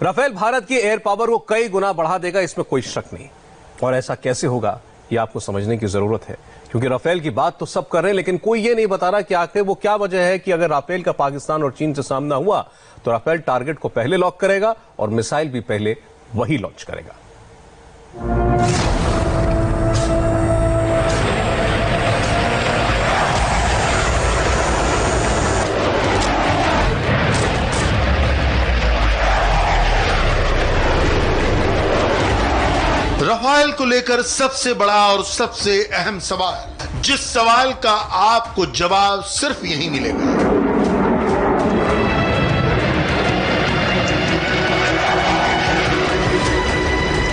Rafale Bharat की air power को कई गुना बढ़ा देगा, इसमें कोई शक नहीं। और ऐसा कैसे होगा ये आपको समझने की जरूरत है, क्योंकि राफेल की बात तो सब कर रहे हैं, लेकिन कोई ये नहीं बता रहा कि आखिर वो क्या वजह है कि अगर राफेल का पाकिस्तान और चीन से सामना हुआ तो राफेल टारगेट को पहले लॉक करेगा और मिसाइल भी पहले वही लॉन्च करेगा। राफेल को लेकर सबसे बड़ा और सबसे अहम सवाल, जिस सवाल का आपको जवाब सिर्फ यही मिलेगा।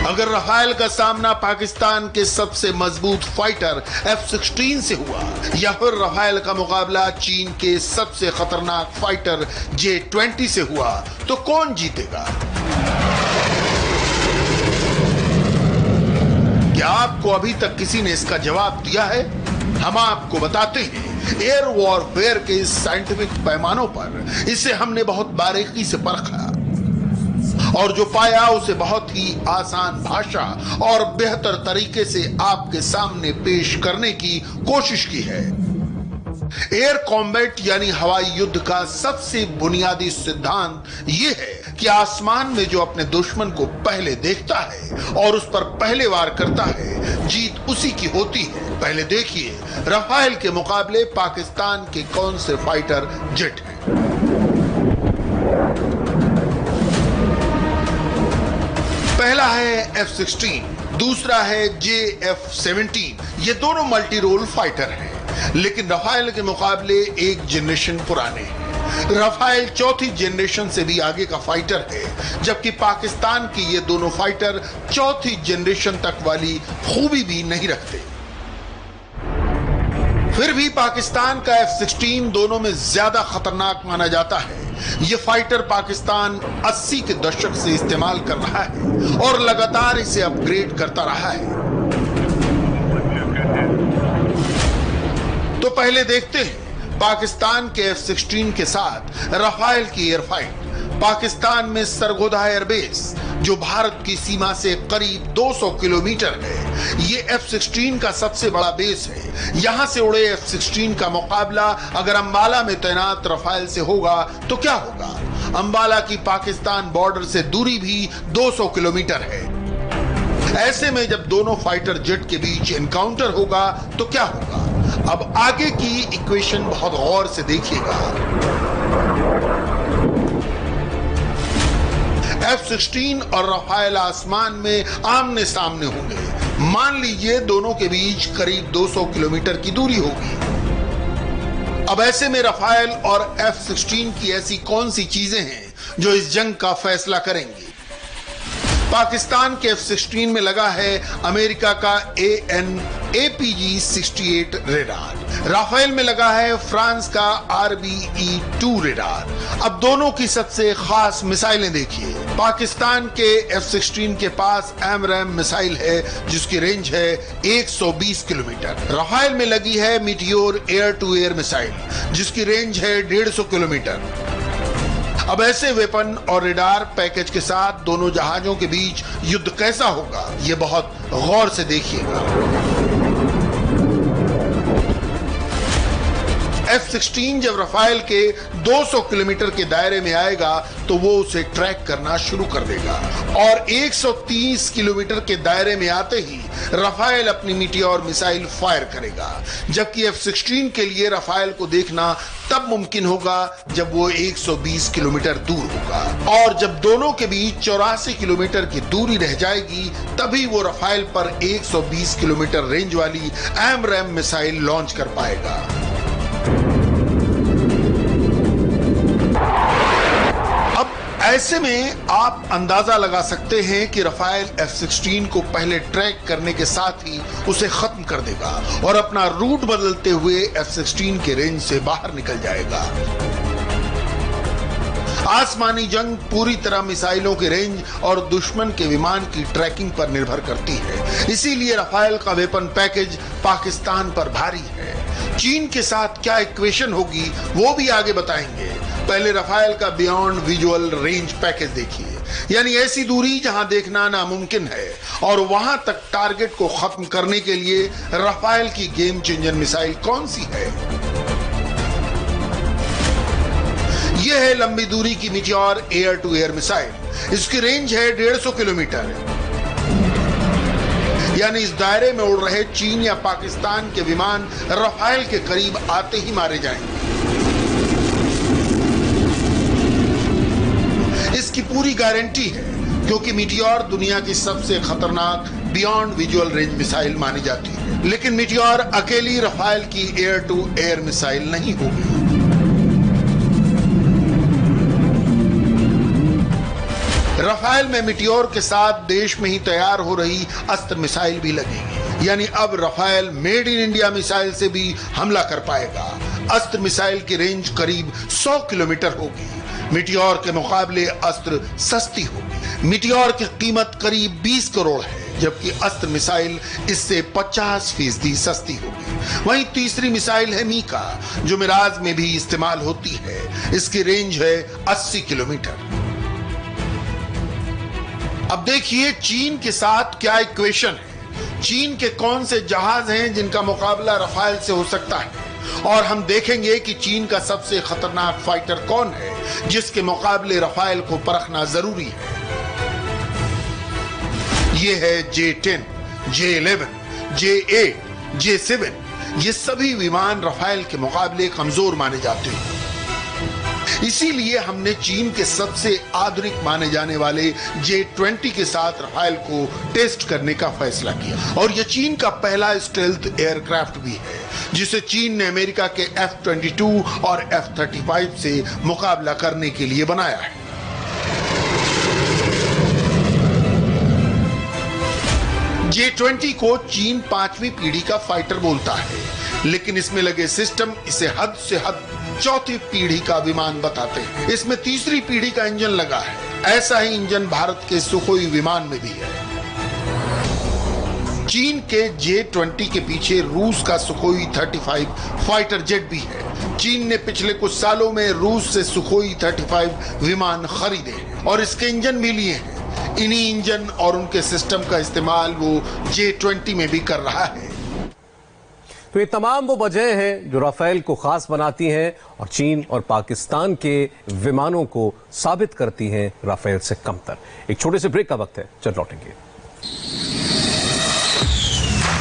अगर राफेल का सामना पाकिस्तान के सबसे मजबूत फाइटर F-16 से हुआ या फिर राफेल का मुकाबला चीन के सबसे खतरनाक फाइटर J-20 से हुआ तो कौन जीतेगा? क्या आपको अभी तक किसी ने इसका जवाब दिया है? हम आपको बताते हैं। एयर वॉरफेयर के इस साइंटिफिक पैमानों पर इसे हमने बहुत बारीकी से परखा और जो पाया उसे बहुत ही आसान भाषा और बेहतर तरीके से आपके सामने पेश करने की कोशिश की है। एयर कॉम्बैट यानी हवाई युद्ध का सबसे बुनियादी सिद्धांत यह है कि आसमान में जो अपने दुश्मन को पहले देखता है और उस पर पहले वार करता है, जीत उसी की होती है। पहले देखिए राफेल के मुकाबले पाकिस्तान के कौन से फाइटर जेट हैं। पहला है F-16, दूसरा है JF-17। ये दोनों मल्टी रोल फाइटर हैं, लेकिन राफेल के मुकाबले एक जनरेशन पुराने हैं। राफेल चौथी जनरेशन से भी आगे का फाइटर है, जबकि पाकिस्तान के ये दोनों फाइटर चौथी जनरेशन तक वाली खूबी भी नहीं रखते। फिर भी पाकिस्तान का F-16 दोनों में ज्यादा खतरनाक माना जाता है। ये फाइटर पाकिस्तान 80 के दशक से इस्तेमाल कर रहा है और लगातार इसे अपग्रेड करता रहा है। तो पहले देखते हैं पाकिस्तान के F-16 के साथ राफेल की एयर फाइट। पाकिस्तान में सरगोधा एयरबेस, जो भारत की सीमा से करीब 200 किलोमीटर है, ये F-16 का सबसे बड़ा बेस है। यहां से उड़े F-16 का मुकाबला अगर अंबाला में तैनात राफेल से होगा तो क्या होगा? अंबाला की पाकिस्तान बॉर्डर से दूरी भी 200 किलोमीटर है। ऐसे में जब दोनों फाइटर जेट के बीच एनकाउंटर होगा तो क्या होगा? अब आगे की इक्वेशन बहुत गौर से देखिएगा। F-16 और राफेल आसमान में आमने सामने होंगे। मान लीजिए दोनों के बीच करीब 200 किलोमीटर की दूरी होगी। अब ऐसे में राफेल और F-16 की ऐसी कौन सी चीजें हैं जो इस जंग का फैसला करेंगी? पाकिस्तान के F-16 में लगा है अमेरिका का AN/APG-68 रेडार। राफेल में लगा है फ्रांस का RBE-2 रेडार। अब दोनों की सबसे खास मिसाइलें देखिए। पाकिस्तान के F-16 के पास AMRAAM मिसाइल है, जिसकी रेंज है 120 किलोमीटर। राफेल में लगी है meteor air to air missile, जिसकी रेंज है 150 किलोमीटर। अब ऐसे वेपन और रेडार पैकेज के साथ दोनों जहाजों के बीच युद्ध कैसा होगा, ये बहुत गौर से देखिएगा। F-16 जब राफेल के 200 किलोमीटर के दायरे में आएगा तो वो उसे ट्रैक करना शुरू कर देगा और 130 किलोमीटर के दायरे में आते ही राफेल अपनी मीटियोर मिसाइल फायर करेगा। जबकि F-16 के लिए राफेल को देखना तब मुमकिन होगा जब वो 120 किलोमीटर दूर होगा, और जब दोनों के बीच 84 किलोमीटर की दूरी रह जाएगी तभी वो राफेल पर 120 किलोमीटर रेंज वाली AMRAAM मिसाइल लॉन्च कर पाएगा। ऐसे में आप अंदाजा लगा सकते हैं कि राफेल F-16 को पहले ट्रैक करने के साथ ही उसे खत्म कर देगा और अपना रूट बदलते हुए F-16 के रेंज से बाहर निकल जाएगा। आसमानी जंग पूरी तरह मिसाइलों के रेंज और दुश्मन के विमान की ट्रैकिंग पर निर्भर करती है। इसीलिए राफेल का वेपन पैकेज पाकिस्तान पर भारी है। चीन के साथ क्या इक्वेशन होगी वो भी आगे बताएंगे। पहले रफाल का बियॉन्ड विजुअल रेंज पैकेज देखिए, यानी ऐसी दूरी जहां देखना नामुमकिन है और वहां तक टारगेट को खत्म करने के लिए रफाल की गेम चेंजर मिसाइल कौन सी है। यह है लंबी दूरी की meteor air to air missile. इसकी रेंज है 150 किलोमीटर, यानी इस दायरे में उड़ रहे चीन या पाकिस्तान के विमान रफाल के करीब आते ही मारे जाएंगे। इसकी पूरी गारंटी है क्योंकि मीटियोर दुनिया की सबसे खतरनाक बियॉन्ड विजुअल रेंज मिसाइल मानी जाती है। लेकिन मीटियोर अकेली रफाल की एयर टू एयर मिसाइल नहीं होगी। रफाल में मीटियोर के साथ देश में ही तैयार हो रही अस्त्र मिसाइल भी लगेगी, यानी अब Rafale made in India missile से भी हमला कर पाएगा। अस्त्र मिसाइल की रेंज करीब 100 किलोमीटर होगी। मीटियोर के मुकाबले अस्त्र सस्ती होगी। मीटियोर की कीमत करीब 20 करोड़ है, जबकि अस्त्र मिसाइल इससे 50% सस्ती होगी। वहीं तीसरी मिसाइल है मीका, जो मिराज में भी इस्तेमाल होती है। इसकी रेंज है 80 किलोमीटर। अब देखिए चीन के साथ क्या इक्वेशन है। चीन के कौन से जहाज हैं जिनका मुकाबला रफाल से हो सकता है, और हम देखेंगे कि चीन का सबसे खतरनाक फाइटर कौन है जिसके मुकाबले रफाल को परखना जरूरी है। ये है J-10, J-11, J-8, J-7। ये सभी विमान रफाल के मुकाबले कमजोर माने जाते हैं। इसीलिए हमने चीन के सबसे आधुनिक माने जाने वाले J-20 के साथ रफाल को टेस्ट करने का फैसला किया। और यह चीन का पहला स्टेल्थ एयरक्राफ्ट भी है जिसे चीन ने अमेरिका के F-22 और F-35 से मुकाबला करने के लिए बनाया है। J-20 को चीन 5वीं पीढ़ी का फाइटर बोलता है, लेकिन इसमें लगे सिस्टम इसे हद से हद 4थी पीढ़ी का विमान बताते हैं। इसमें 3री पीढ़ी का इंजन लगा है। ऐसा ही इंजन भारत के सुखोई विमान में भी है। चीन के J-20 के पीछे रूस का सुखोई 35 फाइटर जेट भी है। चीन ने पिछले कुछ सालों में रूस से सुखोई 35 विमान खरीदे और इसके इंजन भी लिए हैं। इन्हीं इंजन और उनके सिस्टम का इस्तेमाल वो J-20 में भी कर रहा है। तो ये तमाम वो वजह हैं जो राफेल को खास बनाती हैं और चीन और पाकिस्तान के विमानों को साबित करती हैं राफेल से कमतर। एक छोटे से ब्रेक का वक्त है, चल लौटेंगे।